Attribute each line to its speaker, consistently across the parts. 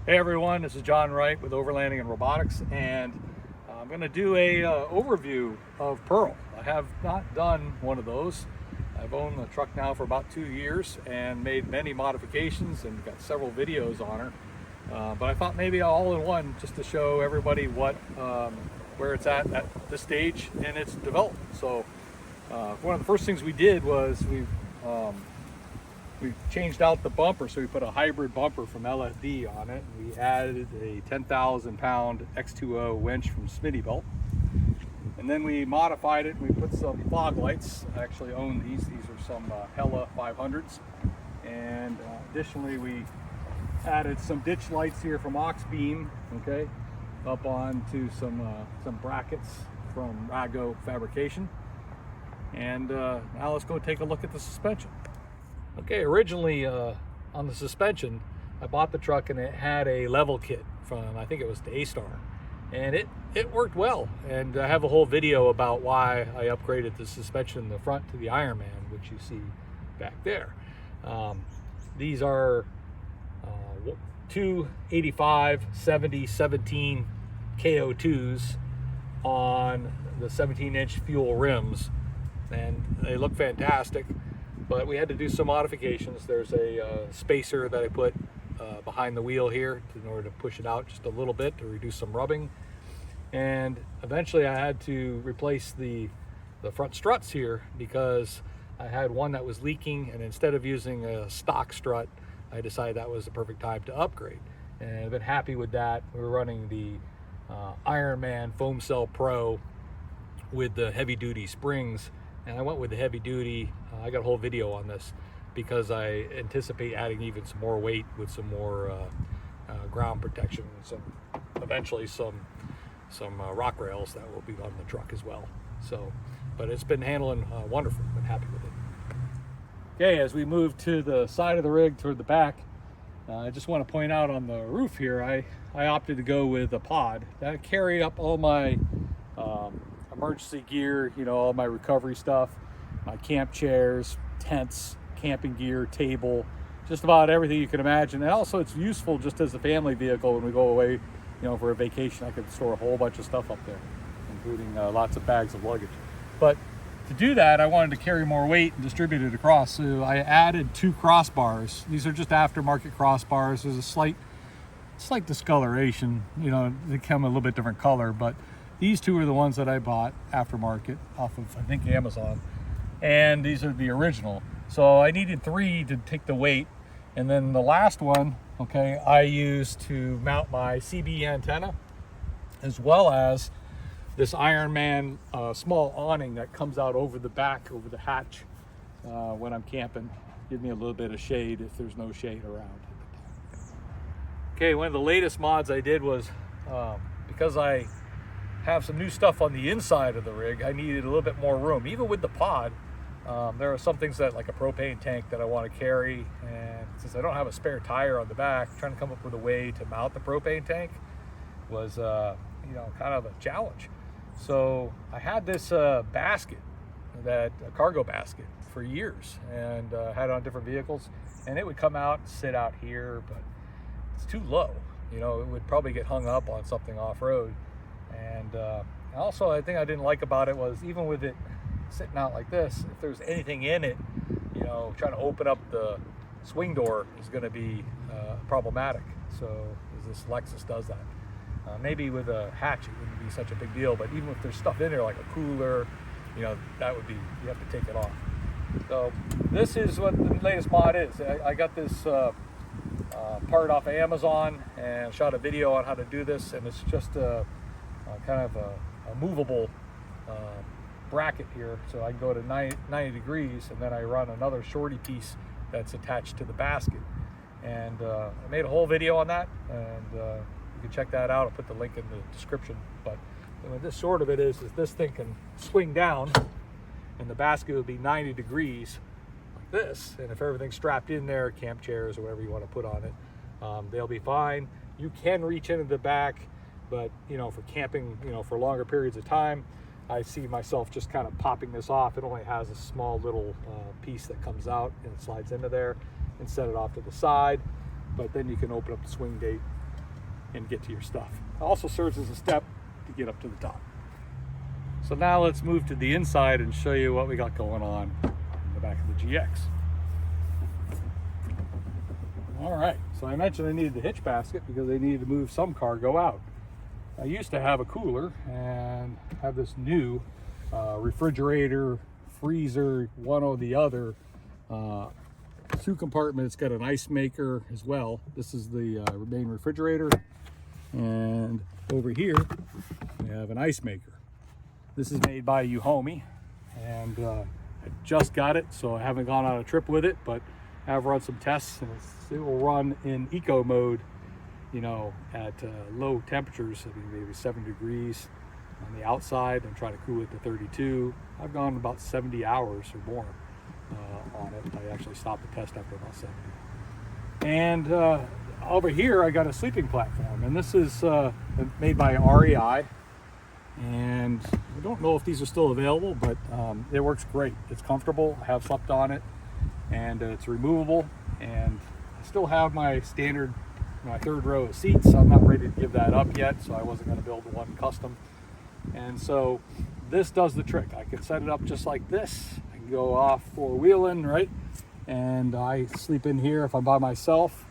Speaker 1: Hey everyone, this is John Wright with Overlanding and Robotics, and I'm going to do a overview of Pearl. I have not done one of those. I've owned the truck now for about 2 years and made many modifications and got several videos on her. But I thought maybe all in one, just to show everybody where it's at this stage in its development. So one of the first things we did was we changed out the bumper, so we put a hybrid bumper from LFD on it. We added a 10,000 pound X2O winch from Smittybilt, and then we modified it. We put some fog lights. I actually own these. These are some Hella 500s, and additionally we added some ditch lights here from Oxbeam, okay, up onto some brackets from Rago Fabrication. And now let's go take a look at the suspension. Okay, originally on the suspension, I bought the truck and it had a level kit from, I think it was the A-Star, and it worked well. And I have a whole video about why I upgraded the suspension in the front to the Ironman, which you see back there. These are two 85, 70, 17 KO2s on the 17-inch fuel rims, and they look fantastic. But we had to do some modifications. There's a spacer that I put behind the wheel here in order to push it out just a little bit to reduce some rubbing. And eventually I had to replace the front struts here because I had one that was leaking, and instead of using a stock strut, I decided that was the perfect time to upgrade. And I've been happy with that. We're running the Ironman Foam Cell Pro with the heavy duty springs, and I went with the heavy duty. I got a whole video on this because I anticipate adding even some more weight with some more ground protection, and eventually some rock rails that will be on the truck as well. So, but it's been handling wonderful. Been happy with it. Okay, as we move to the side of the rig toward the back, I just want to point out on the roof here, I opted to go with a pod that carry up all my emergency gear, you know, all my recovery stuff, my camp chairs, tents, camping gear, table, just about everything you can imagine. And also it's useful just as a family vehicle when we go away, you know, for a vacation. I could store a whole bunch of stuff up there, including lots of bags of luggage. But to do that, I wanted to carry more weight and distribute it across, so I added 2 crossbars. These are just aftermarket crossbars. There's a slight discoloration, you know, they come a little bit different color, but these 2 are the ones that I bought aftermarket off of, I think, Amazon. And these are the original. So I needed 3 to take the weight. And then the last one, okay, I used to mount my CB antenna, as well as this Ironman small awning that comes out over the back, over the hatch when I'm camping. Give me a little bit of shade if there's no shade around. Okay, one of the latest mods I did was, because I have some new stuff on the inside of the rig, I needed a little bit more room. Even with the pod, there are some things that, like a propane tank, that I want to carry, and since I don't have a spare tire on the back, trying to come up with a way to mount the propane tank was you know, kind of a challenge. So I had this basket, a cargo basket, for years, and had it on different vehicles, and it would come out and sit out here, but it's too low. You know, it would probably get hung up on something off-road. And also, I think I didn't like about it was, even with it sitting out like this, if there's anything in it, you know, trying to open up the swing door is going to be problematic. So this Lexus does that. Maybe with a hatch it wouldn't be such a big deal, but even if there's stuff in there like a cooler, you know, that would be, you have to take it off. So this is what the latest mod is. I got this part off of Amazon and shot a video on how to do this, and it's just kind of a movable bracket here, so I can go to 90 degrees, and then I run another shorty piece that's attached to the basket. And I made a whole video on that, and you can check that out. I'll put the link in the description. But this short of it is this thing can swing down, and the basket would be 90 degrees like this, and if everything's strapped in there, camp chairs or whatever you want to put on it, they'll be fine. You can reach into the back, but you know, for camping, you know, for longer periods of time, I see myself just kind of popping this off. It only has a small little piece that comes out and it slides into there, and set it off to the side. But then you can open up the swing gate and get to your stuff. It also serves as a step to get up to the top. So now let's move to the inside and show you what we got going on in the back of the GX. All right, so I mentioned I needed the hitch basket because they needed to move some cargo out. I used to have a cooler and have this new refrigerator, freezer, one or the other, 2 compartments. It's got an ice maker as well. This is the main refrigerator, and over here we have an ice maker. This is made by Uhomie, and I just got it, so I haven't gone on a trip with it, but I have run some tests, and it will run in eco mode, you know, at low temperatures. I mean, maybe 7 degrees on the outside, and try to cool it to 32. I've gone about 70 hours or more on it. I actually stopped the test after about 70. And over here, I got a sleeping platform, and this is made by REI. And I don't know if these are still available, but it works great. It's comfortable. I have slept on it, and it's removable. And I still have my standard, my 3rd row of seats. I'm not ready to give that up yet, so I wasn't going to build one custom. And so this does the trick. I can set it up just like this. I can go off 4-wheeling, right? And I sleep in here if I'm by myself.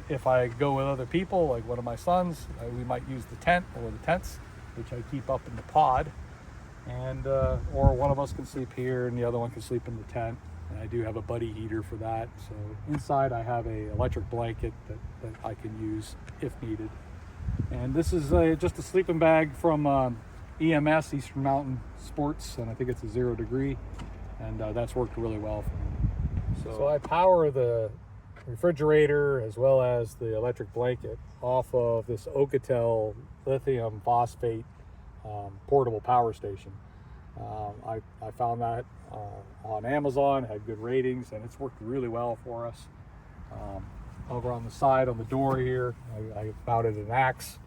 Speaker 1: If I go with other people, like one of my sons, we might use the tent or the tents, which I keep up in the pod, and or one of us can sleep here and the other one can sleep in the tent. And I do have a buddy heater for that. So inside I have a electric blanket that I can use if needed. And this is just a sleeping bag from EMS, Eastern Mountain Sports, and I think it's a 0 degree, and that's worked really well for me. So I power the refrigerator as well as the electric blanket off of this Alcatel lithium phosphate portable power station. I found that on Amazon, had good ratings, and it's worked really well for us. Over on the side on the door here, I mounted an axe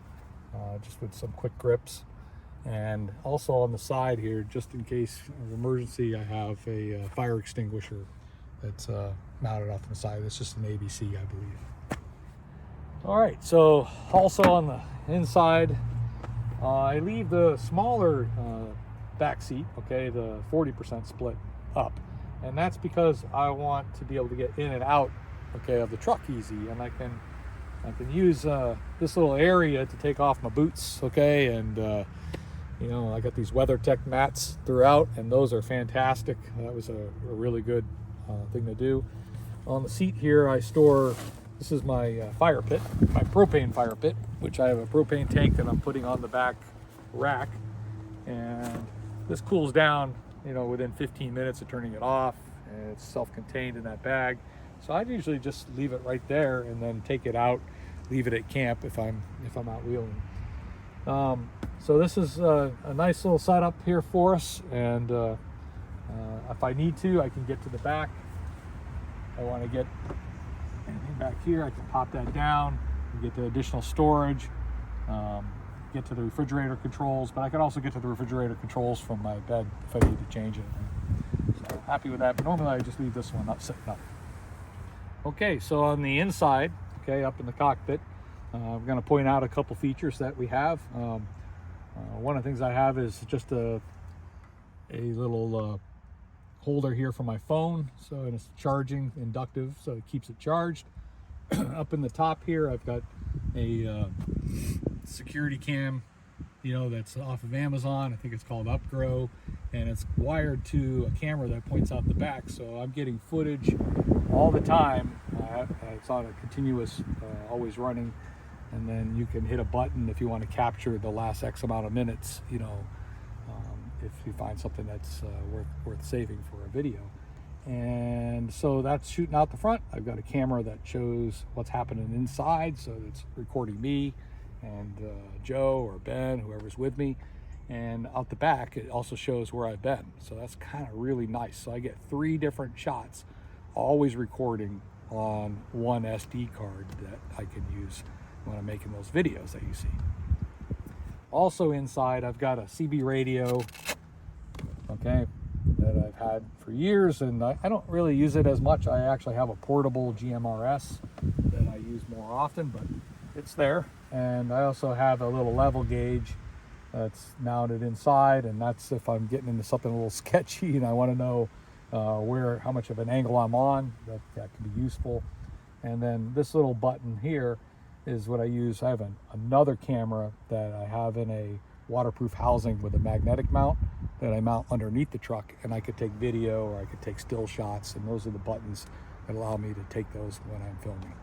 Speaker 1: just with some quick grips, and also on the side here, just in case of emergency, I have a fire extinguisher that's mounted off to the side. It's just an ABC, I believe. All right, so also on the inside, I leave the smaller back seat, okay, the 40% split up, and that's because I want to be able to get in and out, okay, of the truck easy, and I can use this little area to take off my boots, okay, and you know, I got these WeatherTech mats throughout, and those are fantastic. That was a really good thing to do. On the seat here, I store, this is my fire pit, my propane fire pit, which I have a propane tank that I'm putting on the back rack, and this cools down, you know, within 15 minutes of turning it off, and it's self-contained in that bag. So I usually just leave it right there and then take it out, leave it at camp if I'm out wheeling. So this is a nice little setup here for us, and if I need to, I can get to the back. If I want to get anything back here, I can pop that down and get the additional storage, get to the refrigerator controls, but I can also get to the refrigerator controls from my bed if I need to change it. So happy with that, but normally I just leave this one up sitting up. Okay, so on the inside, okay, up in the cockpit, I'm going to point out a couple features that we have. One of the things I have is just a little holder here for my phone, so and it's charging, inductive, so it keeps it charged. Up in the top here, I've got a security cam, you know, that's off of Amazon. I think it's called Upgrow, and it's wired to a camera that points out the back, so I'm getting footage all the time. It's on a continuous, always running, and then you can hit a button if you want to capture the last X amount of minutes, you know, if you find something that's worth saving for a video. And so that's shooting out the front. I've got a camera that shows what's happening inside, so it's recording me and Joe or Ben, whoever's with me. And out the back, it also shows where I've been. So that's kind of really nice. So I get 3 different shots, always recording on one SD card that I can use when I'm making those videos that you see. Also inside, I've got a CB radio, okay, that I've had for years, and I don't really use it as much. I actually have a portable GMRS that I use more often, but it's there. And I also have a little level gauge that's mounted inside, and that's if I'm getting into something a little sketchy and I want to know how much of an angle I'm on. That can be useful. And then this little button here is what I use. I have another camera that I have in a waterproof housing with a magnetic mount that I mount underneath the truck, and I could take video or I could take still shots, and those are the buttons that allow me to take those when I'm filming.